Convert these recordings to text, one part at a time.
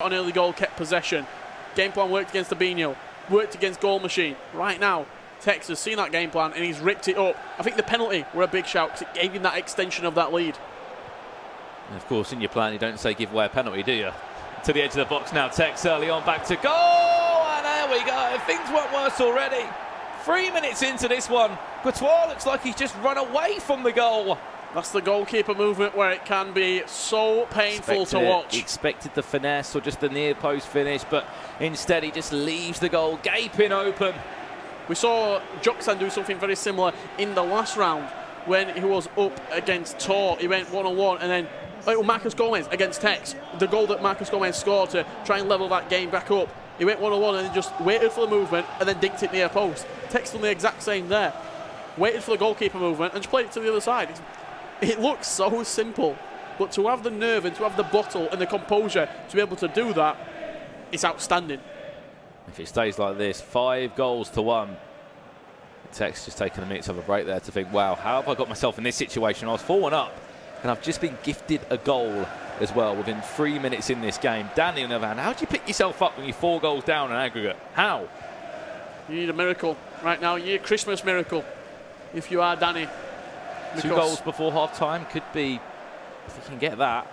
on early goal, kept possession. Game plan worked against Fabinho, worked against Goal Machine. Right now, tekkz has seen that game plan and he's ripped it up. I think the penalty were a big shout because it gave him that extension of that lead. And of course, in your plan, you don't say give away a penalty, do you? To the edge of the box now, tekkz early on, back to goal, and there we go. Things weren't worse already. 3 minutes into this one, Courtois looks like he's just run away from the goal. That's the goalkeeper movement where it can be so painful to watch. He expected the finesse or just the near post finish, but instead he just leaves the goal gaping open. We saw Joksan do something very similar in the last round when he was up against Tor. He went one-on-one, and then Marcus Gomez against tekkz, the goal that Marcus Gomez scored to try and level that game back up. He went one-on-one and then just waited for the movement and then dinked it near post. tekkz done the exact same there. Waited for the goalkeeper movement and just played it to the other side. It looks so simple, but to have the nerve and to have the bottle and the composure to be able to do that, it's outstanding. If it stays like this, 5-1. tekkz just taking a minute to have a break there to think, wow, how have I got myself in this situation? I was 4-1 up, and I've just been gifted a goal as well within 3 minutes in this game. Danni, on the other hand, how do you pick yourself up when you're 4 goals down in aggregate? How? You need a miracle right now. You need a Christmas miracle if you are Danni. 2 goals before half-time could be, if you can get that.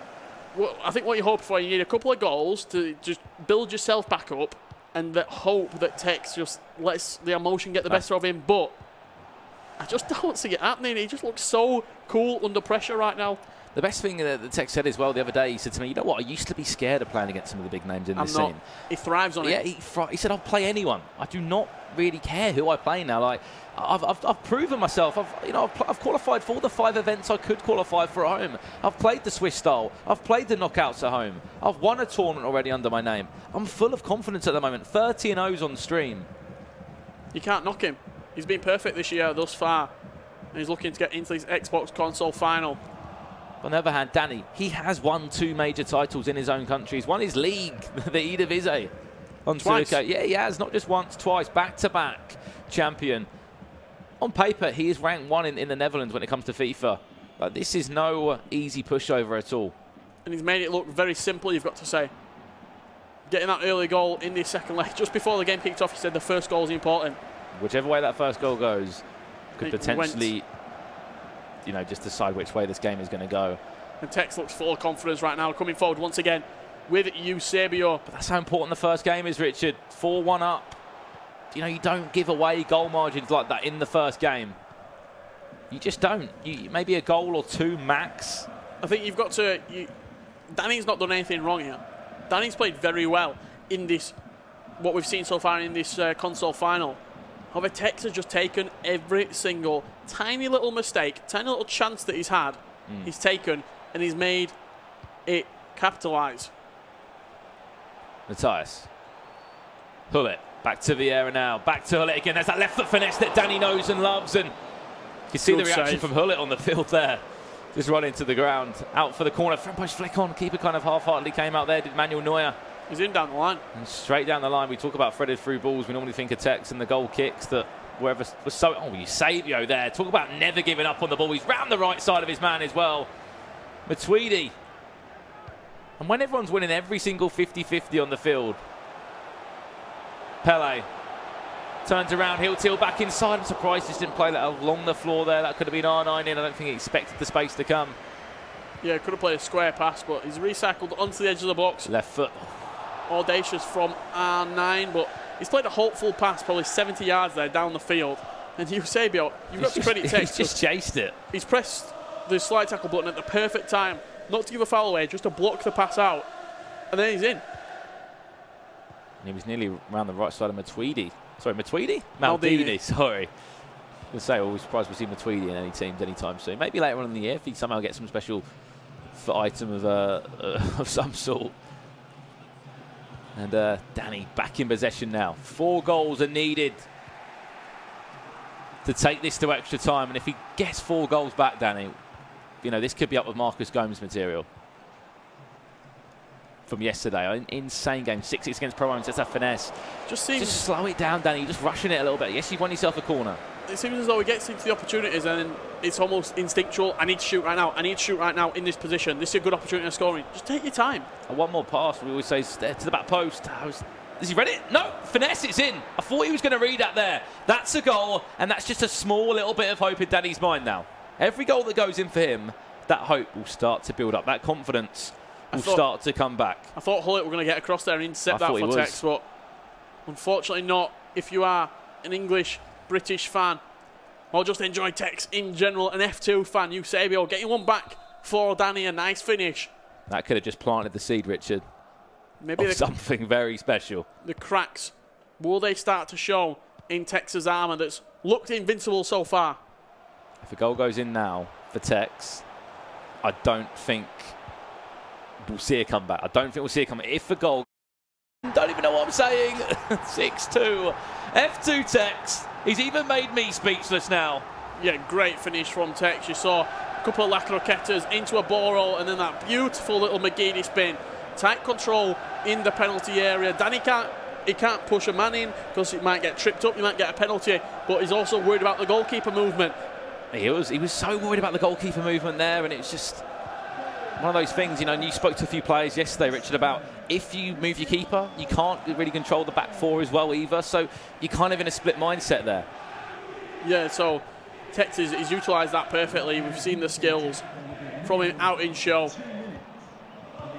Well, I think what you hope for, you need a couple of goals to just build yourself back up and that hope that tekkz just lets the emotion get the better of him. But I just don't see it happening. He just looks so cool under pressure right now. The best thing that tekkz said as well the other day, he said to me, you know what, I used to be scared of playing against some of the big names in this scene. He thrives on it. Yeah, he said, I'll play anyone. I do not really care who I play now. Like, I've proven myself. I've qualified for all the 5 events I could qualify for at home. I've played the Swiss style. I've played the knockouts at home. I've won a tournament already under my name. I'm full of confidence at the moment. 30-0s on stream. You can't knock him. He's been perfect this year thus far. And he's looking to get into his Xbox console final. On the other hand, Danni, he has won 2 major titles in his own country. He's won his league, the Eredivisie. On twice. Yeah, he has, not just once, twice, back-to-back champion. On paper, he is ranked 1 in the Netherlands when it comes to FIFA. Like, this is no easy pushover at all. And he's made it look very simple, you've got to say. Getting that early goal in the second leg, just before the game kicked off, he said the first goal is important. Whichever way that first goal goes could potentially, you know, just decide which way this game is going to go. And tekkz looks full of confidence right now, coming forward once again with Eusebio. But that's how important the first game is, Richard. 4-1 up. You know, you don't give away goal margins like that in the first game. You just don't. Maybe a goal or 2 max. I think you've got to... Danny's not done anything wrong here. Danny's played very well in this, what we've seen so far in this console final. However, tekkz has just taken every single tiny little mistake, tiny little chance that he's had, he's taken, and he's made it capitalise. Matthias. Hullet. Back to Vieira now. Back to Hullet again. There's that left foot finesse that Danni knows and loves. And you can see the reaction from Hullet on the field there. Just running to the ground. Out for the corner. Front post flick on. Keeper kind of half-heartedly came out there. Did Manuel Neuer. He's in down the line. And straight down the line. We talk about threaded through balls. We normally think of tekkz and the goal kicks that wherever was so... Oh, Eusebio there. Talk about never giving up on the ball. He's round the right side of his man as well. Matuidi. And when everyone's winning every single 50-50 on the field, Pele turns around, heel till back inside. I'm surprised he didn't play that along the floor there. That could have been R9 in. I don't think he expected the space to come. Yeah, could have played a square pass, but he's recycled onto the edge of the box. Left foot. Audacious from R9, but he's played a hopeful pass, probably 70 yards there down the field. And Eusebio, you've got to credit tekkz. He's just chased it. He's pressed the slide tackle button at the perfect time, not to give a foul away, just to block the pass out. And then he's in. And he was nearly around the right side of Matuidi. Sorry, Matuidi? Maldini, sorry. I was always surprised we see Matuidi in any teams anytime soon. Maybe later on in the year if he somehow gets some special item of some sort. And Danni back in possession now. 4 goals are needed to take this to extra time. And if he gets 4 goals back, Danni, you know, this could be up with Marcus Gomes material from yesterday. An insane game. 6-6 against Pro Owners. That's a finesse. Just slow it down, Danni. You're just rushing it a little bit. Yes, you've won yourself a corner. it seems as though he gets into the opportunities and it's almost instinctual. I need to shoot right now. I need to shoot right now in this position. This is a good opportunity of scoring. Just take your time. And one more pass, we always say, to the back post. Has he read it? No, finesse, it's in. I thought he was going to read that there. That's a goal, and that's just a small little bit of hope in Danny's mind now. Every goal that goes in for him, that hope will start to build up. That confidence will start to come back. I thought Hullet were going to get across there and intercept that for tekkz, but unfortunately not. If you are an English, British fan, or just enjoy tekkz in general, an F2 fan, Eusebio getting one back for Danny, a nice finish. That could have just planted the seed, Richard. Maybe something very special. The cracks, will they start to show in tekkz's armour that's looked invincible so far? If a goal goes in now for tekkz, I don't think we'll see a comeback. I don't think we'll see a comeback. If a goal, don't even know what I'm saying. 6-2, F2 tekkz. He's even made me speechless now. Yeah, great finish from tekkz. You saw a couple of La Croquetas into a ball roll and then that beautiful little McGeady spin. Tight control in the penalty area. Danny can't push a man in because he might get tripped up, he might get a penalty, but he's also worried about the goalkeeper movement. He was so worried about the goalkeeper movement there, and it's just one of those things, you know, and you spoke to a few players yesterday, Richard, about if you move your keeper, you can't really control the back four as well either, so you're kind of in a split mindset there. Yeah, so tekkz is utilised that perfectly. We've seen the skills from him out in show.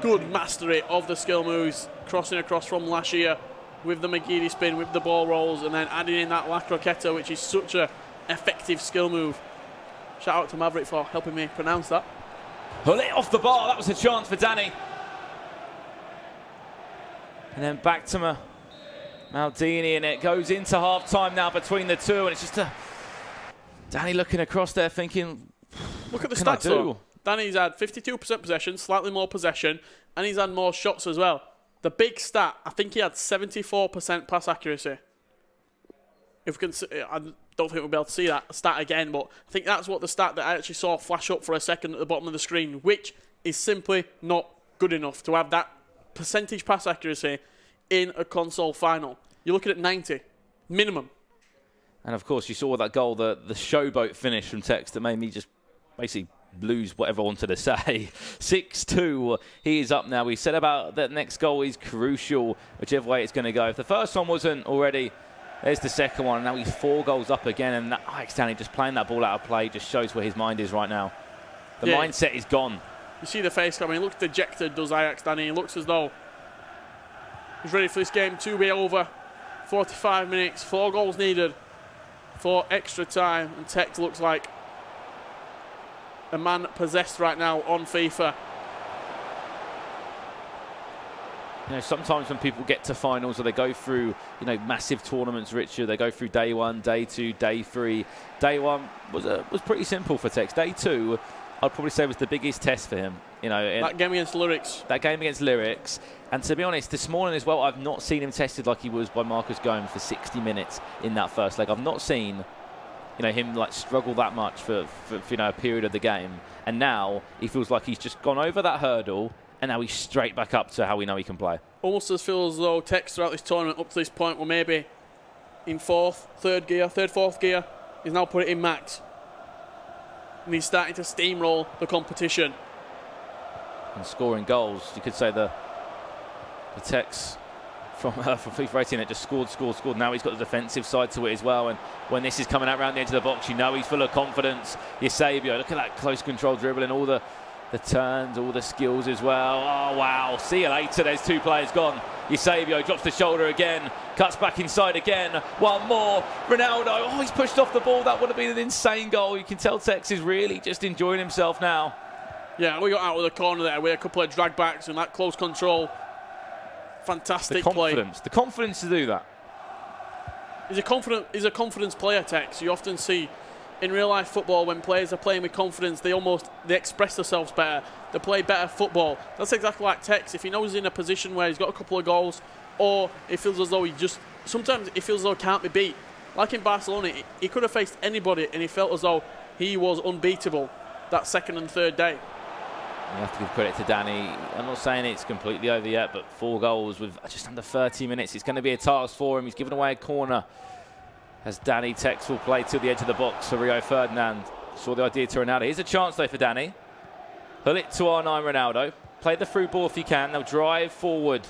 Good mastery of the skill moves, crossing across from Lashia with the McGeady spin, with the ball rolls, and then adding in that La Croqueta, which is such an effective skill move. Shout out to Maverick for helping me pronounce that. Hullet off the bar, that was a chance for Danny. And then back to Maldini, and it goes into half-time now between the two, and it's just Danny looking across there thinking, look at the stats though. Danny's had 52% possession, slightly more possession, and he's had more shots as well. The big stat, I think he had 74% pass accuracy. If we can, I don't think we'll be able to see that stat again, but I think that's what the stat that I actually saw flash up for a second at the bottom of the screen, which is simply not good enough to have that percentage pass accuracy in a console final. You're looking at 90, minimum. And of course, you saw that goal, the showboat finish from tekkz that made me just basically lose whatever I wanted to say. 6-2, he is up now. We said about that next goal is crucial, whichever way it's going to go. If the first one wasn't already, there's the second one. And now he's 4 goals up again, and that Ajax Danny just playing that ball out of play just shows where his mind is right now. The mindset is gone. You see the face coming. He looks dejected, does Ajax Danny. He looks as though he's ready for this game to be over. 45 minutes, 4 goals needed for extra time, and tekkz looks like a man possessed right now on FIFA. You know, sometimes when people get to finals or they go through, you know, massive tournaments, Richard, they go through day 1, day 2, day 3. Day 1 was pretty simple for tekkz. Day 2, I'd probably say was the biggest test for him. You know, that game against Lyrics. That game against Lyrics. And to be honest, this morning as well, I've not seen him tested like he was by Marcus Gomes for 60 minutes in that first leg. I've not seen, you know, him like struggle that much for you know, a period of the game. And now he feels like he's just gone over that hurdle, and now he's straight back up to how we know he can play. Almost as feels as though tekkz throughout this tournament up to this point were maybe in fourth, fourth gear. He's now put it in max. And he's starting to steamroll the competition. And scoring goals, you could say the tekkz from FIFA 18 that just scored. Now he's got the defensive side to it as well. And when this is coming out around the edge of the box, you know he's full of confidence. Eusebio, look at that close control dribbling, all the turns, all the skills as well. Oh, wow. See you later. There's 2 players gone. Eusebio drops the shoulder again, cuts back inside again. One more. Ronaldo. Oh, he's pushed off the ball. That would have been an insane goal. You can tell tekkz is really just enjoying himself now. Yeah, we got out of the corner there with a couple of drag backs and that close control. Fantastic play. The confidence to do that. He's a confidence player, tekkz. You often see in real life football when players are playing with confidence, they express themselves better. They play better football. That's exactly like tekkz. If he knows he's in a position where he's got a couple of goals, or it feels as though sometimes it feels as though he can't be beat. Like in Barcelona, he could have faced anybody and he felt as though he was unbeatable that second and third day. You have to give credit to Danny. I'm not saying it's completely over yet, but 4 goals with just under 30 minutes. It's going to be a task for him. He's given away a corner. As Danni tekkz will play to the edge of the box for Rio Ferdinand. Saw the idea to Ronaldo. Here's a chance though for Danni. Pull it to R9 Ronaldo. Play the through ball if you can. They'll drive forward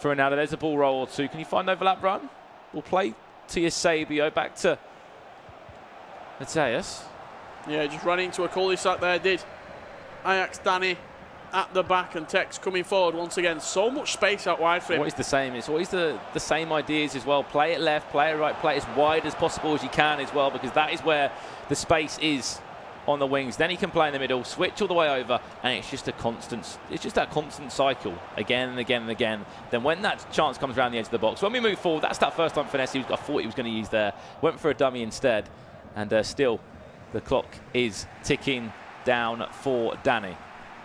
for Ronaldo. There's a ball roll or two. Can you find overlap run? We'll play to Eusebio. Back to Matthias. Yeah, just ran into a cul-de-sac there, did. Ajax Danni at the back and tekkz coming forward once again. So much space out wide for him. Always the same. It's always the same ideas as well. Play it left, play it right, play it as wide as possible as you can as well, because that is where the space is on the wings. Then he can play in the middle, switch all the way over, and it's just a constant. It's just that constant cycle again and again and again. Then when that chance comes around the edge of the box, when we move forward, that's that first time finesse I thought he was going to use there. Went for a dummy instead, and still the clock is ticking down for Danni.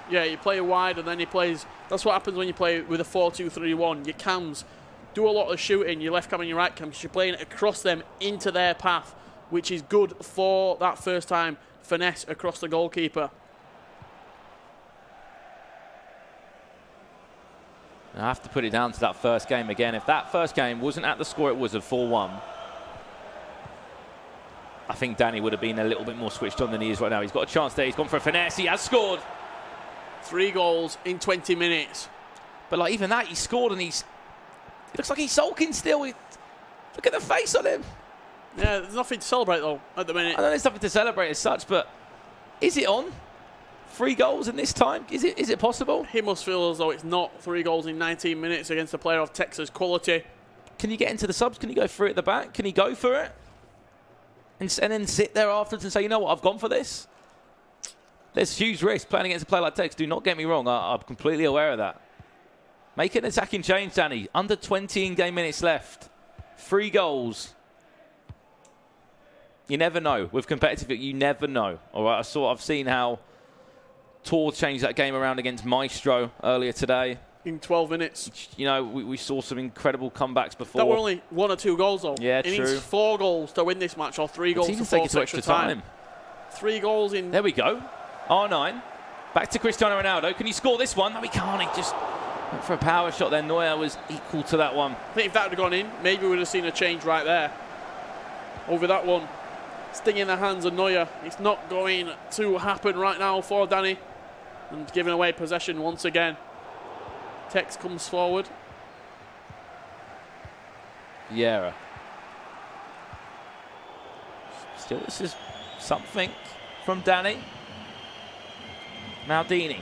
Yeah, you play wide and then he plays. That's what happens when you play with a 4-2-3-1. Your cams do a lot of shooting, your left cam and your right cam, because you're playing across them into their path, which is good for that first time finesse across the goalkeeper. I have to put it down to that first game again. If that first game wasn't at the score it was of 4-1, I think Danni would have been a little bit more switched on than he is right now. He's got a chance there. He's gone for a finesse. He has scored. 3 goals in 20 minutes. But like even that, he scored and he looks like he's sulking still. Look at the face on him. Yeah, there's nothing to celebrate though at the minute. I know there's nothing to celebrate as such, but is it on? 3 goals in this time? Is it possible? He must feel as though it's not 3 goals in 19 minutes against a player of tekkz's quality. Can you get into the subs? Can he go through at the back? Can he go for it? And then sit there afterwards and say, you know what, I've gone for this? There's huge risk playing against a player like tekkz. Do not get me wrong. I'm completely aware of that. Make an attacking change, Danni. Under 20 in-game minutes left. 3 goals. You never know. With competitive, you never know. All right, I've seen how Tor changed that game around against Maestro earlier today. In 12 minutes. You know, we saw some incredible comebacks before. That were only 1 or 2 goals, though. Yeah, it true. needs 4 goals to win this match, or 3 goals to force extra time. 3 goals in... There we go. R9. Back to Cristiano Ronaldo. Can he score this one? No, he can't. He just went for a power shot there. Neuer was equal to that one. I think if that had gone in, maybe we would have seen a change right there. Over that one. Stinging the hands of Neuer. It's not going to happen right now for Danni. And giving away possession once again. tekkz comes forward. Vieira. Still, this is something from Danni. Maldini.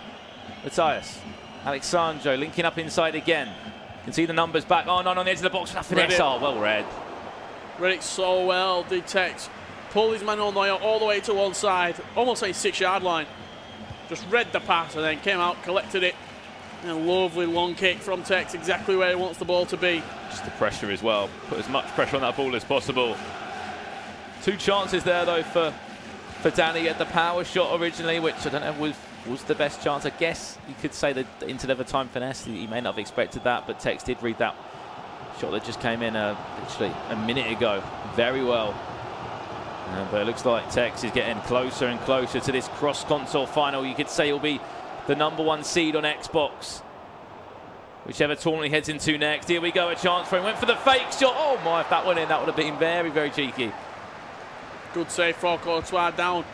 Matthias. Alexandro linking up inside again. Can see the numbers back. Oh, no, on the edge of the box. Finesse. Oh, well read. Read it so well, did tekkz. Pull his man on Neuer all the way to one side. Almost a 6-yard line. Just read the pass and then came out, collected it. And a lovely long kick from tekkz, exactly where he wants the ball to be. Just the pressure as well. Put as much pressure on that ball as possible. 2 chances there, though, for Danni at the power shot originally, which I don't know was the best chance. I guess you could say that into the time finesse. He may not have expected that, but tekkz did read that shot that just came in literally a minute ago very well. But it looks like tekkz is getting closer and closer to this cross-console final. You could say he'll be the #1 seed on Xbox. Whichever tournament he heads into next. Here we go, a chance for him. Went for the fake shot. Oh my, if that went in, that would have been very, very cheeky. Good save for Courtois down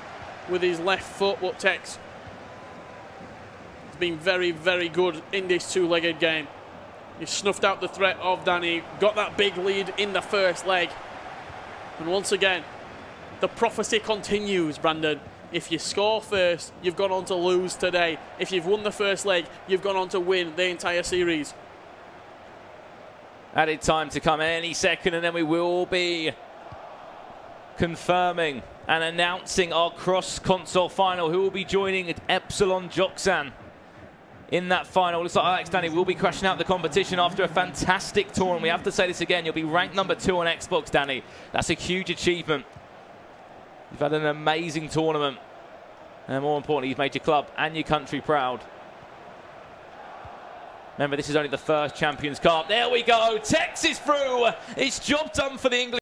with his left foot, but tekkz has been very, very good in this 2-legged game. He snuffed out the threat of Danni, got that big lead in the first leg. And once again, the prophecy continues, Brandon. If you score first, you've gone on to lose today. If you've won the first leg, you've gone on to win the entire series. Added time to come any second, and then we will be confirming and announcing our cross-console final. Who will be joining Epsilon Joksan in that final? Looks like Alex Danni will be crashing out the competition after a fantastic tournament. We have to say this again. You'll be ranked #2 on Xbox, Danni. That's a huge achievement. You've had an amazing tournament. And more importantly, you've made your club and your country proud. Remember, this is only the first Champions Cup. There we go. tekkz is through. It's job done for the English.